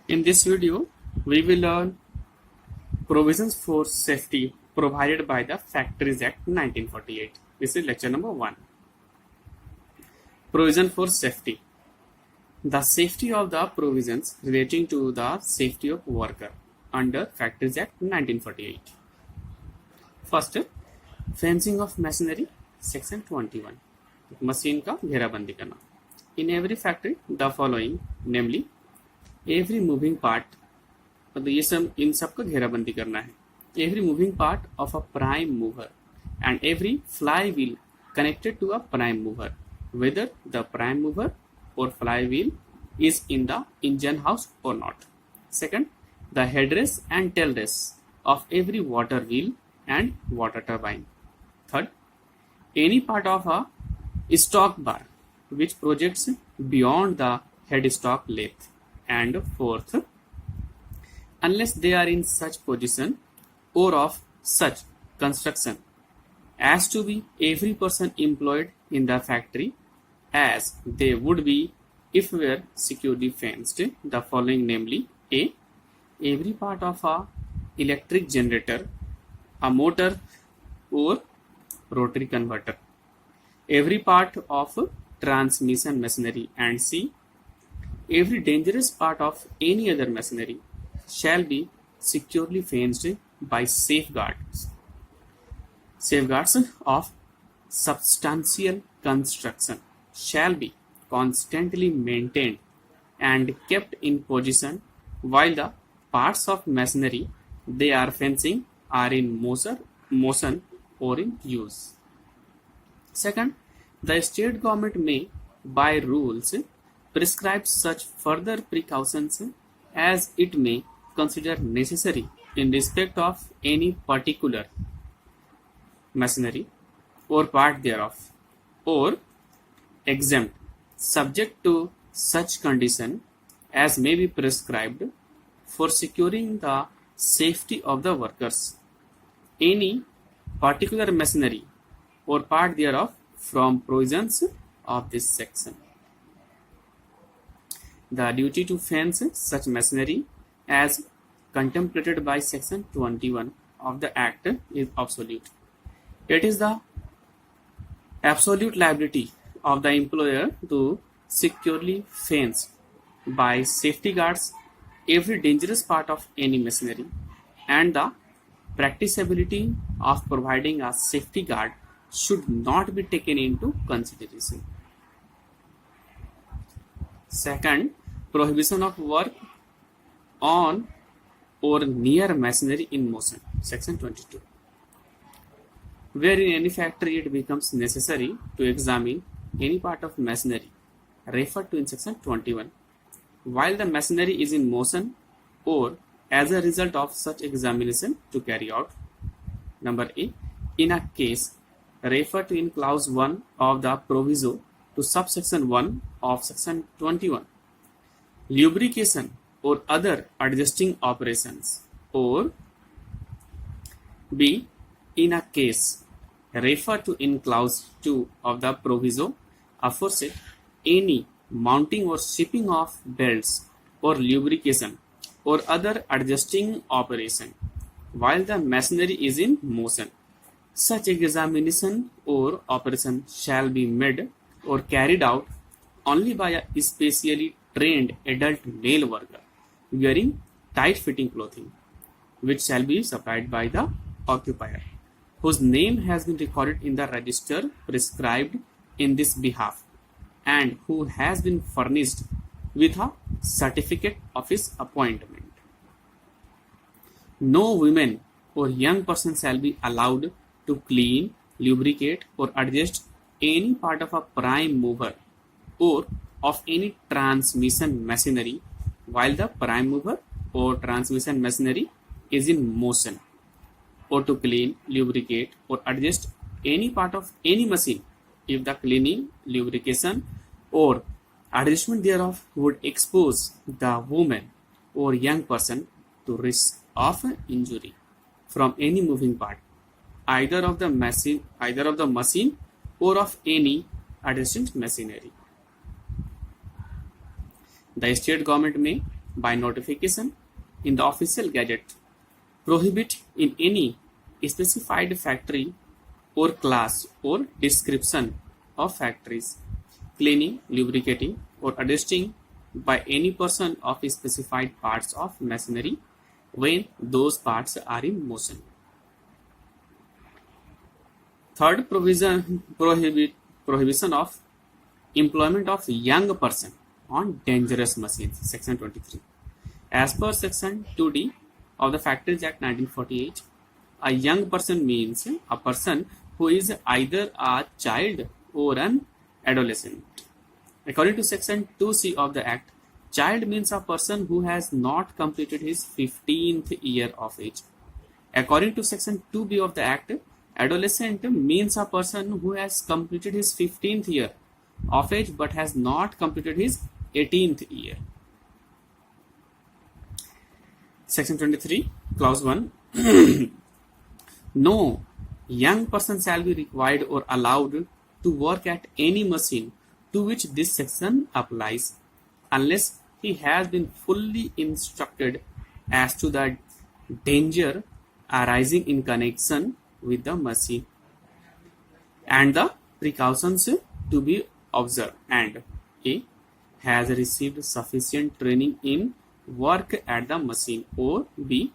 In this video, we will learn provisions for safety provided by the Factories Act 1948. This is lecture number 1. Provision for safety. The safety of the provisions relating to the safety of worker under Factories Act 1948. First, fencing of machinery, section 21. Machine का घेराबंदी करना. In every factory, the following, namely, every moving part, मतलब ये सब इन सब का घेराबंदी करना है. Every moving part of a prime mover and every flywheel connected to a prime mover, whether the prime mover or flywheel is in the engine house or not. Second, the headrace and tailrace of every water wheel and water turbine. Third, any part of a stock bar which projects beyond the headstock length. And fourth, unless they are in such position or of such construction as to be every person employed in the factory as they would be if were securely fenced, the following, namely, A, every part of a electric generator, a motor or rotary converter, every part of transmission machinery, and C, every dangerous part of any other machinery shall be securely fenced by safeguards of substantial construction shall be constantly maintained and kept in position while the parts of machinery they are fencing are in motion or in use. Second, the state government may, by rules, prescribe such further precautions as it may consider necessary in respect of any particular machinery or part thereof, or exempt, subject to such condition as may be prescribed for securing the safety of the workers, any particular machinery or part thereof from provisions of this section. The duty to fence such machinery as contemplated by section 21 of the Act is absolute. It is the absolute liability of the employer to securely fence by safety guards every dangerous part of any machinery, and the practicability of providing a safety guard should not be taken into consideration. Second, prohibition of work on or near machinery in motion, section 22. Where in any factory it becomes necessary to examine any part of machinery referred to in section 21, while the machinery is in motion or as a result of such examination to carry out. Number A, in a case referred to in clause 1 of the proviso to subsection 1 of section 21, lubrication or other adjusting operations, or B, in a case referred to in clause 2 of the proviso aforesaid, any mounting or shipping of belts or lubrication or other adjusting operation while the machinery is in motion. Such examination or operation shall be made or carried out only by a specially trained adult male worker wearing tight-fitting clothing, which shall be supplied by the occupier, whose name has been recorded in the register prescribed in this behalf, and who has been furnished with a certificate of his appointment. No women or young person shall be allowed to clean, lubricate, or adjust any part of a prime mover or of any transmission machinery while the prime mover or transmission machinery is in motion, or to clean, lubricate, or adjust any part of any machine if the cleaning, lubrication, or adjustment thereof would expose the woman or young person to risk of injury from any moving part, either of the machine or of any adjacent machinery. The state government may, by notification in the official gazette prohibit in any specified factory or class or description of factories cleaning, lubricating, or adjusting by any person of specified parts of machinery when those parts are in motion. Third prohibition of employment of young person on dangerous machines, section 23. As per section 2D of the Factories Act 1948, a young person means a person who is either a child or an adolescent. According to section 2C of the Act, child means a person who has not completed his 15th year of age. According to section 2B of the Act, adolescent means a person who has completed his 15th year of age but has not completed his 18th year. Section 23, clause 1. No young person shall be required or allowed to work at any machine to which this section applies unless he has been fully instructed as to the danger arising in connection with the machine and the precautions to be observed, and A. has received sufficient training in work at the machine, or B.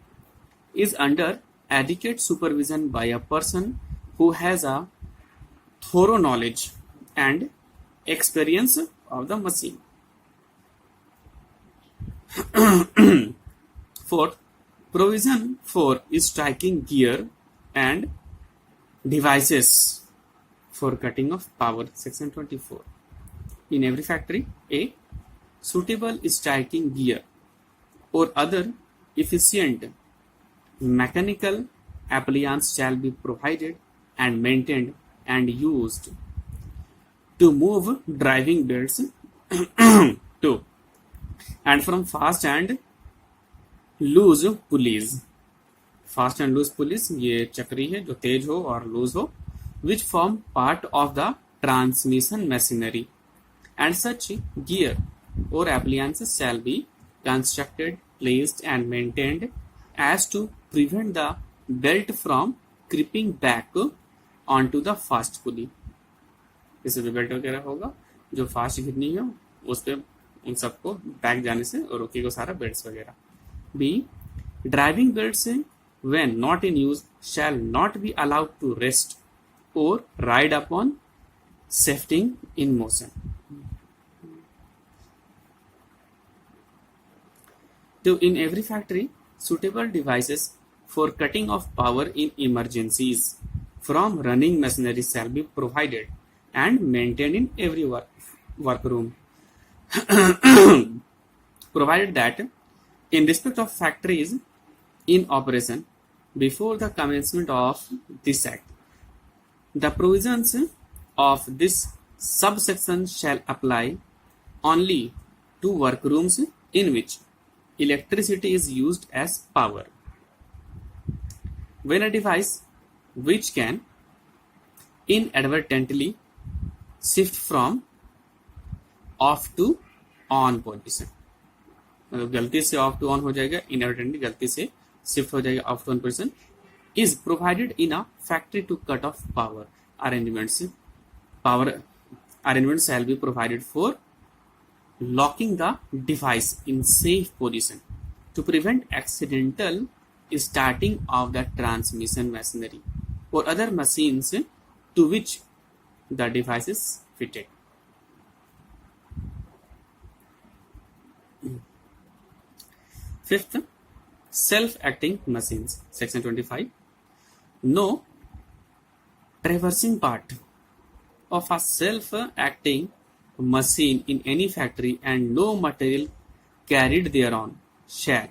is under adequate supervision by a person who has a thorough knowledge and experience of the machine. Fourth, provision for striking gear and devices for cutting of power, section 24. In every factory, a suitable striking gear or other efficient mechanical appliance shall be provided and maintained and used to move driving belts to and from fast and loose pulleys. Fast and loose pulleys ये चक्री है जो तेज हो और loose हो, which form part of the transmission machinery, and such gear और appliances shall be constructed, placed and maintained as to prevent the belt from creeping back on to the fast pulley. जैसे जो belt वगैरह होगा जो fast गिरनी हो उस पर उन सबको बैक जाने से और रोकेगा सारा बेल्ट वगैरह. Be driving belt when not in use shall not be allowed to rest or ride upon shifting in motion. So in every factory, suitable devices for cutting of power in emergencies from running machinery shall be provided and maintained in every workroom. Provided that in respect of factories in operation before the commencement of this act, the provisions of this subsection shall apply only to workrooms in which electricity is used as power. When a device which can inadvertently shift from off to on position, मतलब गलती से of to on हो जाएगा, inadvertently गलती से shift हो जाएगा off to on position, is provided in a factory to cut off power arrangements. Power arrangement shall be provided for locking the device in safe position to prevent accidental starting of the transmission machinery or other machines to which the device is fitted. Fifth, self-acting machines, section 25. No traversing part of a self-acting machine in any factory and no material carried thereon shall,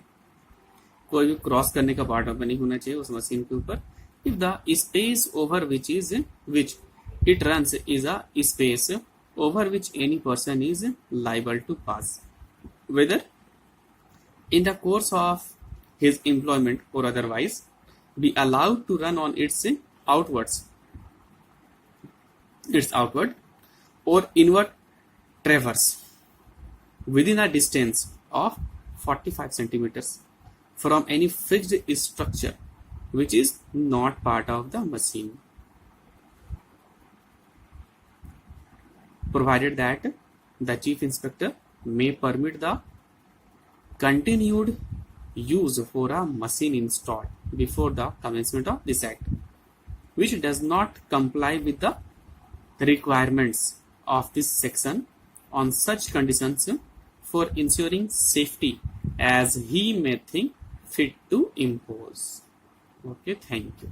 कोई भी cross करने का part नहीं होना चाहिए उस machine के ऊपर, if the space over which it runs is a space over which any person is liable to pass, whether in the course of his employment or otherwise, be allowed to run on its outward or inward traverse within a distance of 45 centimeters from any fixed structure which is not part of the machine, provided that the Chief Inspector may permit the continued use for a machine installed before the commencement of this act, which does not comply with the requirements of this section on such conditions for ensuring safety as he may think fit to impose. Okay, thank you.